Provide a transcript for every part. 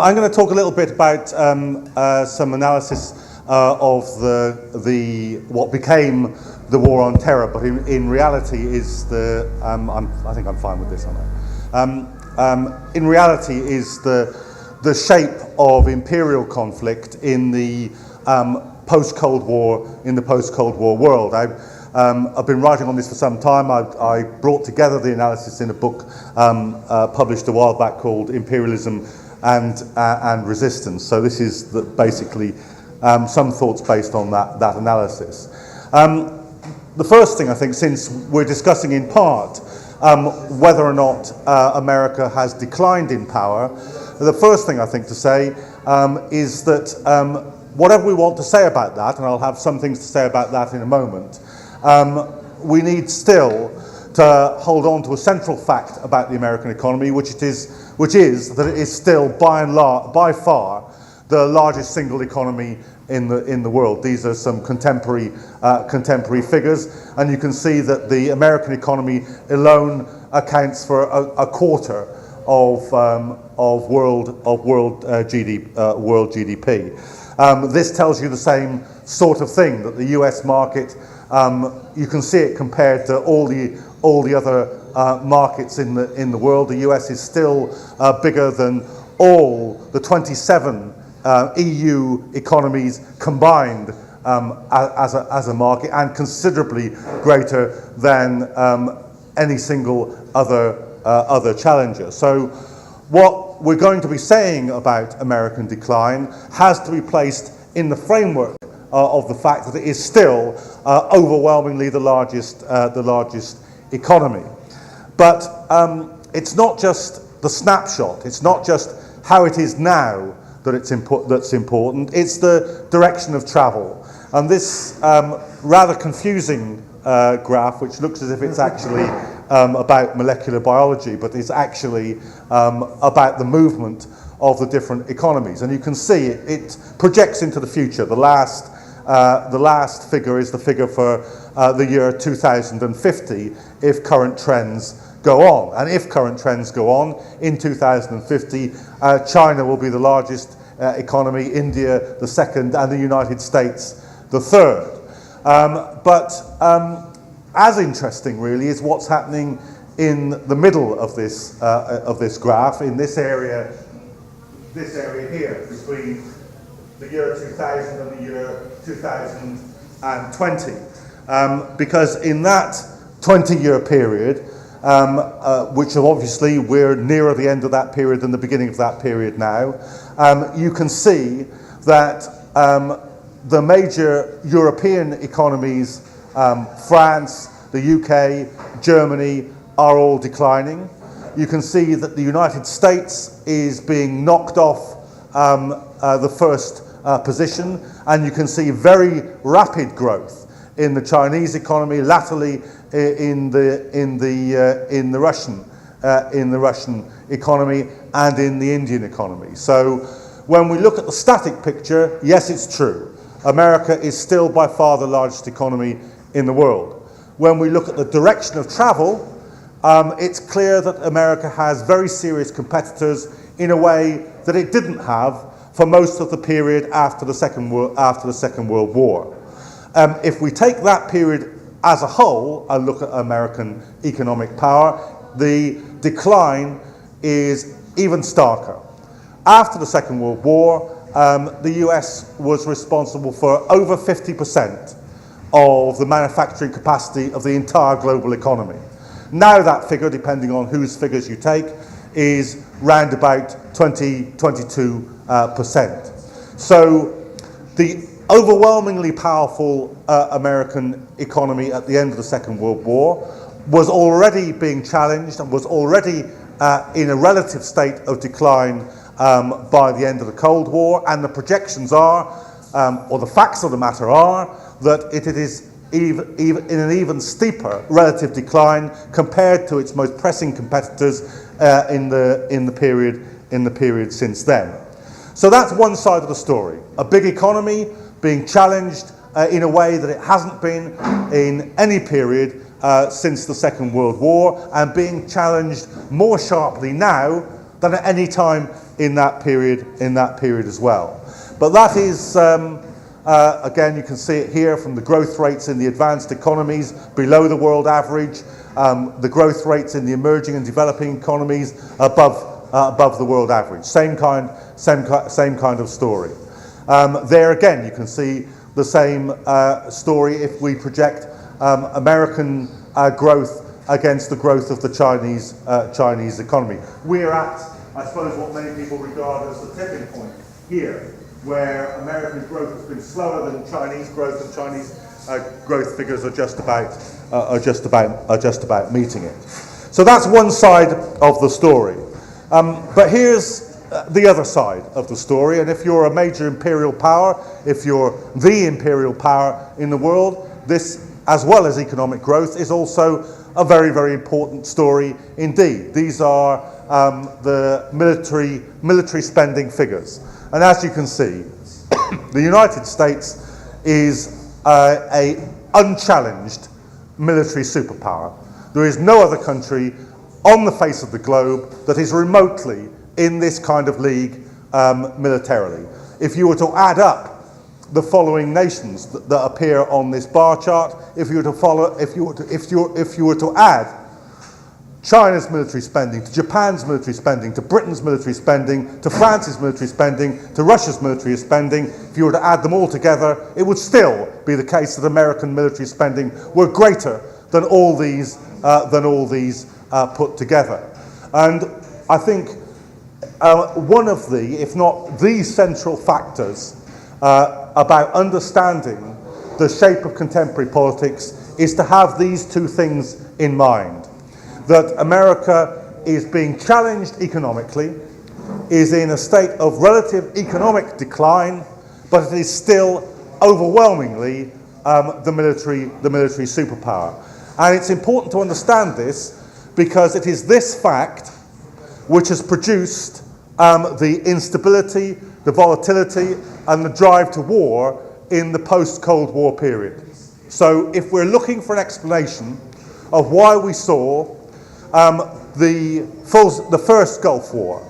I'm going to talk a little bit about some analysis of what became the war on terror, but in reality is the I think I'm fine with this, aren't I? In reality is the shape of imperial conflict in the post-Cold War world. I've been writing on this for some time. I brought together the analysis in a book published a while back called Imperialism and Resistance. So this is basically some thoughts based on that analysis. The first thing, I think, since we're discussing in part whether or not America has declined in power, the first thing I think to say is that whatever we want to say about that, and I'll have some things to say about that in a moment, we need still to hold on to a central fact about the American economy, which is that it is still by far the largest single economy in the world. These are some contemporary figures, and you can see that the American economy alone accounts for a quarter of world GDP. This tells you the same sort of thing, that the US market, you can see it compared to all the other markets in the world. The US is still bigger than all the 27 EU economies combined as a market, and considerably greater than any single other challenger. So what we're going to be saying about American decline has to be placed in the framework of the fact that it is still overwhelmingly the largest economy. But it's not just the snapshot, it's not just how it is now that's important, it's the direction of travel. And this rather confusing graph, which looks as if it's actually about molecular biology, but is actually about the movement of the different economies. And you can see it projects into the future. The last figure is the figure for the year 2050, if current trends go on. And if current trends go on, in 2050, China will be the largest economy, India the second, and the United States the third. But as interesting, really, is what's happening in the middle of this graph, in this area here, between the year 2000 and the year 2020. Because in that 20-year period, which obviously we're nearer the end of that period than the beginning of that period now, you can see that the major European economies, France, the UK, Germany, are all declining. You can see that the United States is being knocked off the first position, and you can see very rapid growth in the Chinese economy, latterly in the Russian economy, and in the Indian economy. So when we look at the static picture, yes, it's true. America is still by far the largest economy in the world. When we look at the direction of travel, it's clear that America has very serious competitors in a way that it didn't have for most of the period after the Second World War. If we take that period as a whole and look at American economic power, the decline is even starker. After the Second World War, the US was responsible for over 50% of the manufacturing capacity of the entire global economy. Now that figure, depending on whose figures you take, is round about 22%. So the overwhelmingly powerful American economy at the end of the Second World War was already being challenged and was already in a relative state of decline by the end of the Cold War, and the projections are, or the facts of the matter are, that it is even in an even steeper relative decline compared to its most pressing competitors in the period since then. So that's one side of the story: a big economy being challenged in a way that it hasn't been in any period since the Second World War, and being challenged more sharply now than at any time in that period as well. But that is, again, you can see it here from the growth rates in the advanced economies below the world average, the growth rates in the emerging and developing economies above the world average. Same kind of story. There again, you can see the same story if we project American growth against the growth of the Chinese economy. We're at, I suppose, what many people regard as the tipping point here, where American growth has been slower than Chinese growth, and Chinese growth figures are just about meeting it. So that's one side of the story. But here's the other side of the story, and if you're a major imperial power, if you're the imperial power in the world, this, as well as economic growth, is also a very, very important story indeed. These are the military spending figures. And as you can see, the United States is an unchallenged military superpower. There is no other country on the face of the globe that is remotely in this kind of league militarily. If you were to add up the following nations that appear on this bar chart, if you were to add China's military spending to Japan's military spending to Britain's military spending to France's military spending to Russia's military spending, if you were to add them all together, it would still be the case that American military spending were greater than all these put together. And I think one of the, if not the central factors about understanding the shape of contemporary politics is to have these two things in mind. That America is being challenged economically, is in a state of relative economic decline, but it is still overwhelmingly the military superpower. And it's important to understand this because it is this fact which has produced the instability, the volatility, and the drive to war in the post-Cold War period. So if we're looking for an explanation of why we saw the first Gulf War,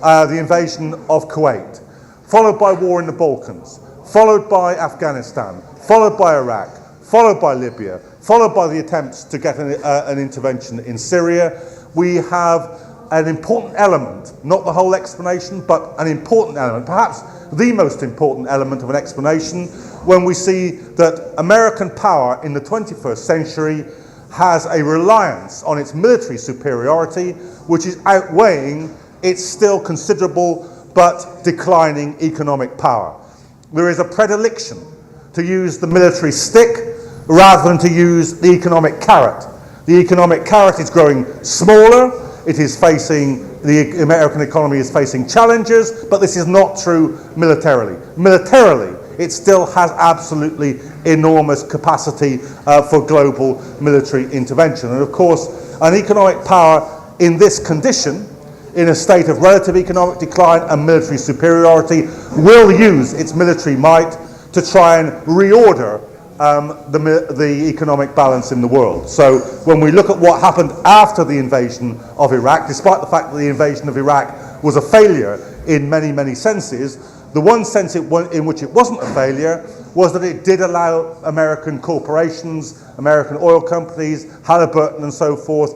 the invasion of Kuwait, followed by war in the Balkans, followed by Afghanistan, followed by Iraq, followed by Libya, followed by the attempts to get an intervention in Syria, we have an important element, not the whole explanation, but an important element, perhaps the most important element of an explanation, when we see that American power in the 21st century has a reliance on its military superiority, which is outweighing its still considerable but declining economic power. There is a predilection to use the military stick rather than to use the economic carrot. The economic carrot is growing smaller. The American economy is facing challenges, but this is not true militarily. Militarily, it still has absolutely enormous capacity for global military intervention. And of course, an economic power in this condition, in a state of relative economic decline and military superiority, will use its military might to try and reorder the economic balance in the world. So when we look at what happened after the invasion of Iraq, despite the fact that the invasion of Iraq was a failure in many, many senses, the one sense in which it wasn't a failure was that it did allow American corporations, American oil companies, Halliburton and so forth,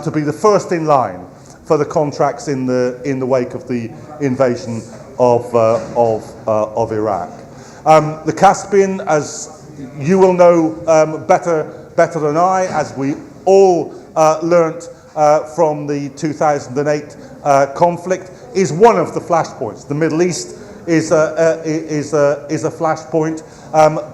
to be the first in line for the contracts in the wake of the invasion of Iraq. The Caspian, as you will know better than I, as we all learnt from the 2008 conflict, is one of the flashpoints. The Middle East is a flashpoint,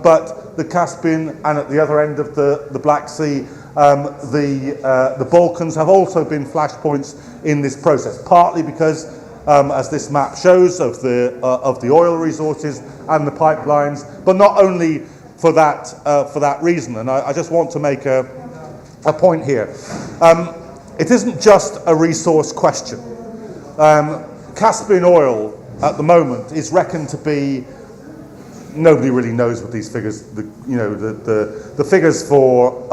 but the Caspian and at the other end of the Black Sea, the Balkans have also been flashpoints in this process, partly because, as this map shows, of the oil resources and the pipelines, but not only for that reason. And I just want to make a point here. It isn't just a resource question. Caspian oil at the moment is reckoned to be, nobody really knows what these figures, the figures for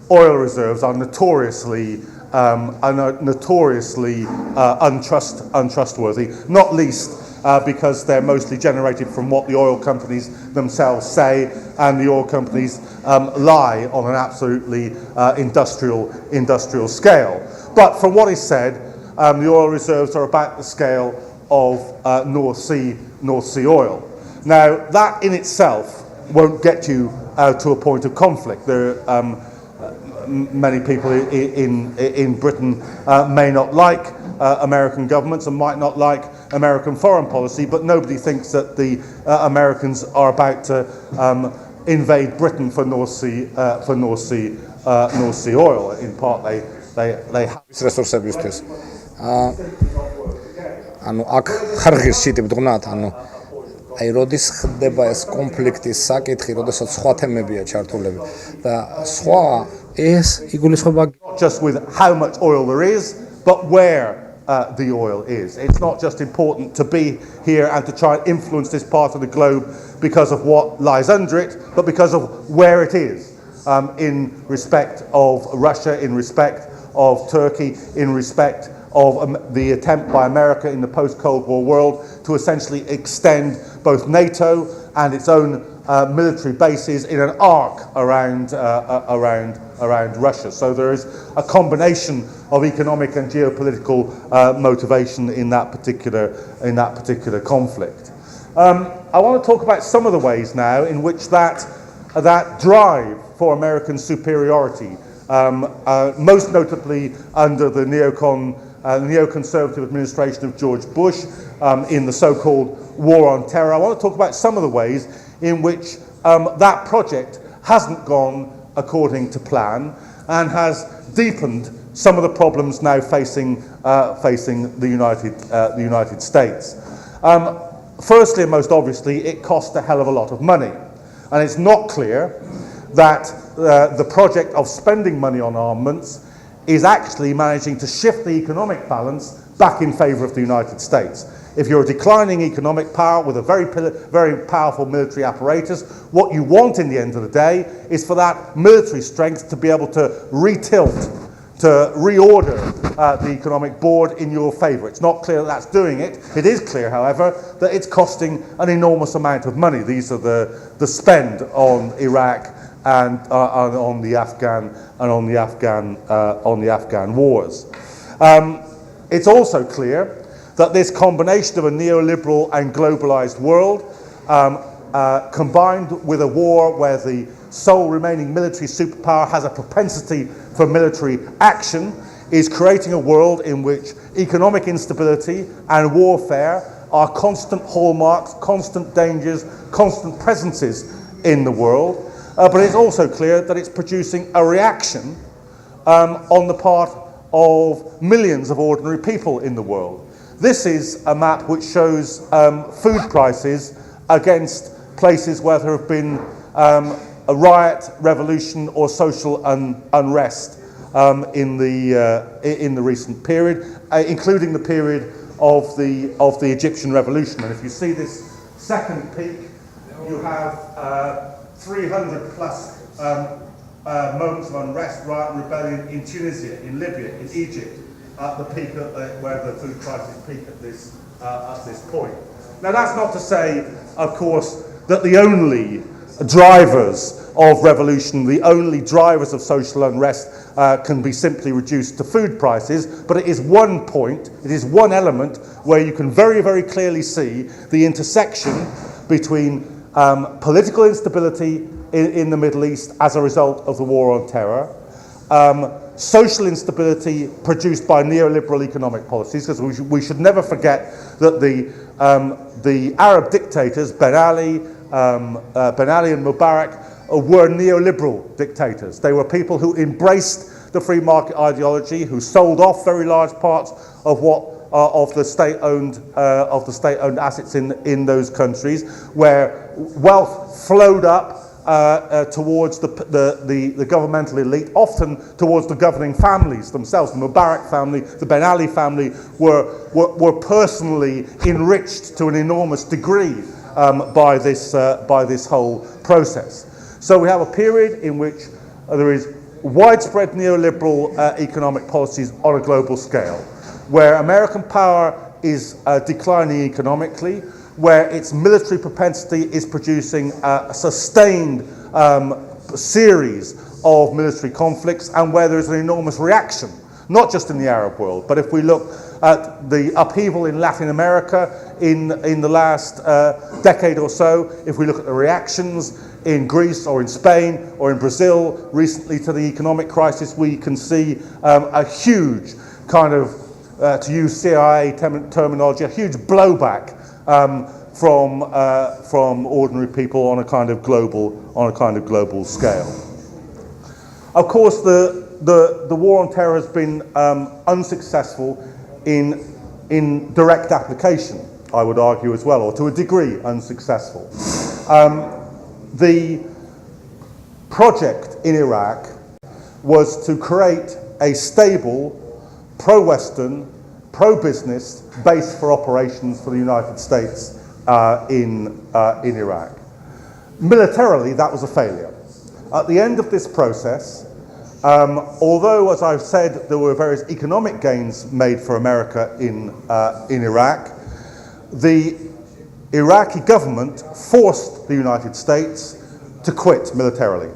oil reserves are notoriously are notoriously untrustworthy, not least because they're mostly generated from what the oil companies themselves say, and the oil companies lie on an absolutely industrial scale. But from what is said, the oil reserves are about the scale of North Sea oil. Now, that in itself won't get you to a point of conflict. There many people in Britain may not like American governments and might not like American foreign policy, but nobody thinks that the Americans are about to invade Britain for North Sea oil. In part, they have resursebისთვის. ანუ აქ ხარღის შიტი მდგნათ, ანუ აი როდის ხდება ეს კონფლიქტის საკითხი, როდესაც სხვა თემებია ჩართულები და სხვა ეს იგულისხმება just with how much oil there is, but where the oil is. It's not just important to be here and to try and influence this part of the globe because of what lies under it, but because of where it is, in respect of Russia, in respect of Turkey, in respect of the attempt by America in the post-Cold War world to essentially extend both NATO and its own military bases in an arc around Russia. So there is a combination of economic and geopolitical motivation in that particular conflict. I want to talk about some of the ways now in which that drive for American superiority, most notably under the neoconservative administration of George Bush in the so-called war on terror. I want to talk about some of the ways in which that project hasn't gone according to plan and has deepened some of the problems now facing the United States. Firstly and most obviously, it cost a hell of a lot of money, and it's not clear that the project of spending money on armaments is actually managing to shift the economic balance back in favour of the United States. If you're a declining economic power with a very powerful military apparatus, what you want in the end of the day is for that military strength to be able to retilt, to reorder the economic board in your favour. It's not clear that that's doing it. It is clear, however, that it's costing an enormous amount of money. These are the spend on Iraq and on the Afghan wars. It's also clear that this combination of a neoliberal and globalized world, combined with a war where the sole remaining military superpower has a propensity for military action, is creating a world in which economic instability and warfare are constant hallmarks, constant dangers, constant presences in the world. But it's also clear that it's producing a reaction on the part of millions of ordinary people in the world. This is a map which shows food prices against places where there have been a riot, revolution or social unrest in the recent period, including the period of the Egyptian revolution. And if you see this second peak, you have 300 plus moments of unrest, riot and rebellion in Tunisia, in Libya, in Egypt, at the peak where the food prices peak at this point. Now that's not to say, of course, that the only drivers of revolution, the only drivers of social unrest can be simply reduced to food prices, but it is one point, it is one element where you can very, very clearly see the intersection between political instability in the Middle East as a result of the war on terror, social instability produced by neoliberal economic policies, because we should never forget that the Arab dictators, Ben Ali and Mubarak, were neoliberal dictators. They were people who embraced the free market ideology, who sold off very large parts of the state-owned assets in those countries, where wealth flowed up towards the governmental elite, often towards the governing families themselves. The Mubarak family, the Ben Ali family were personally enriched to an enormous degree by this whole process. So we have a period in which there is widespread neoliberal economic policies on a global scale, where American power is declining economically, where its military propensity is producing a sustained series of military conflicts, and where there is an enormous reaction, not just in the Arab world, but if we look at the upheaval in Latin America in the last decade or so, if we look at the reactions in Greece or in Spain or in Brazil recently to the economic crisis, we can see a huge kind of, to use CIA terminology, a huge blowback from ordinary people on a kind of global scale. Of course, the war on terror has been unsuccessful in direct application, I would argue as well, or to a degree unsuccessful. The project in Iraq was to create a stable, pro-Western, pro-business base for operations for the United States in Iraq. Militarily, that was a failure. At the end of this process, although, as I've said, there were various economic gains made for America in Iraq, the Iraqi government forced the United States to quit militarily.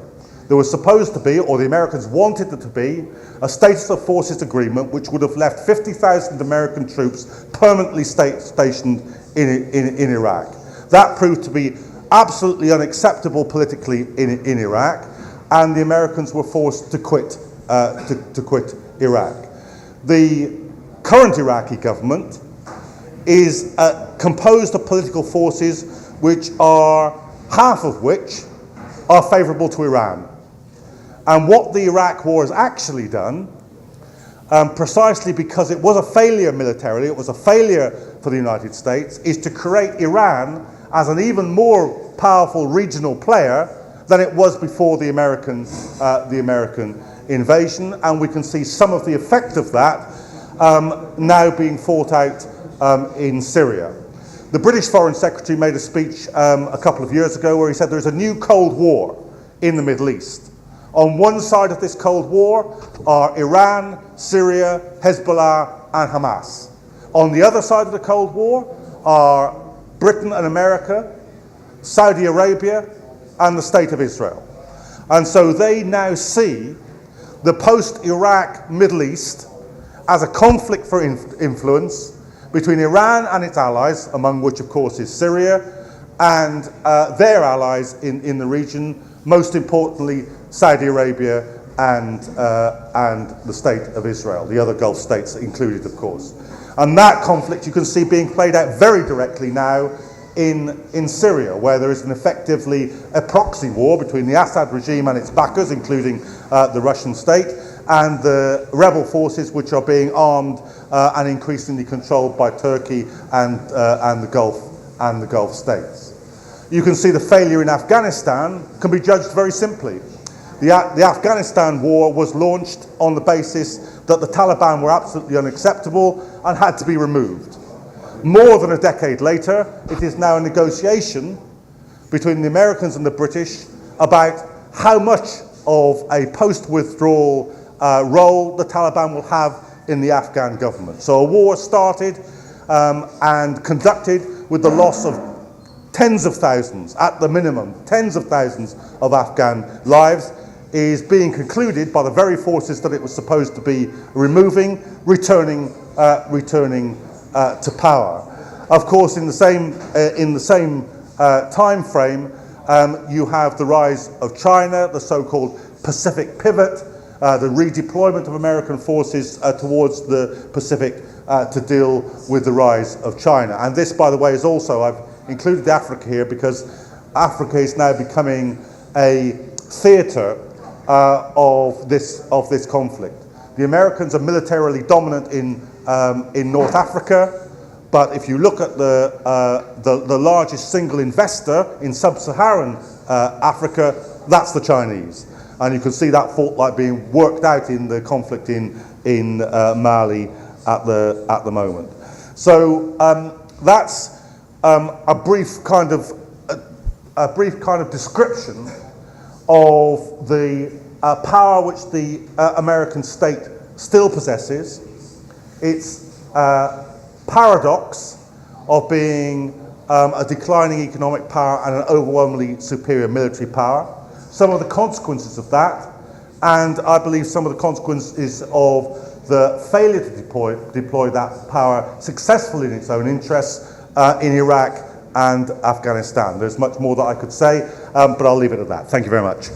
There was supposed to be, or the Americans wanted it to be, a status of forces agreement which would have left 50,000 American troops permanently stationed in Iraq. That proved to be absolutely unacceptable politically in Iraq, and the Americans were forced to quit Iraq. The current Iraqi government is composed of political forces which are, half of which are favourable to Iran. And what the Iraq war has actually done, precisely because it was a failure militarily, it was a failure for the United States, is to create Iran as an even more powerful regional player than it was before the American invasion. And we can see some of the effect of that now being fought out in Syria. The British Foreign Secretary made a speech a couple of years ago where he said there's a new Cold War in the Middle East. On one side of this Cold War are Iran, Syria, Hezbollah and Hamas. On the other side of the Cold War are Britain and America, Saudi Arabia and the State of Israel. And so they now see the post-Iraq Middle East as a conflict for influence between Iran and its allies, among which of course is Syria, and their allies in the region, most importantly Saudi Arabia and the State of Israel, the other Gulf states included of course. And that conflict you can see being played out very directly now in Syria, where there is effectively a proxy war between the Assad regime and its backers, including the Russian state, and the rebel forces which are being armed and increasingly controlled by Turkey and the Gulf states. You can see the failure in Afghanistan can be judged very simply. The Afghanistan war was launched on the basis that the Taliban were absolutely unacceptable and had to be removed. More than a decade later, it is now a negotiation between the Americans and the British about how much of a post-withdrawal role the Taliban will have in the Afghan government. So a war started and conducted with the loss of tens of thousands, at the minimum, tens of thousands of Afghan lives, is being concluded by the very forces that it was supposed to be removing, returning to power. Of course, in the same time frame, you have the rise of China, the so-called Pacific pivot, the redeployment of American forces towards the Pacific to deal with the rise of China. And this, by the way, is also, I've included Africa here because Africa is now becoming a theatre of this conflict. The Americans are militarily dominant in North Africa, but if you look at the largest single investor in sub-Saharan Africa, that's the Chinese. And you can see that fault line being worked out in the conflict in Mali at the moment. So that's a brief kind of description of the power which the American state still possesses, its paradox of being a declining economic power and an overwhelmingly superior military power, some of the consequences of that, and I believe some of the consequences of the failure to deploy that power successfully in its own interests in Iraq and Afghanistan. There's much more that I could say, but I'll leave it at that. Thank you very much.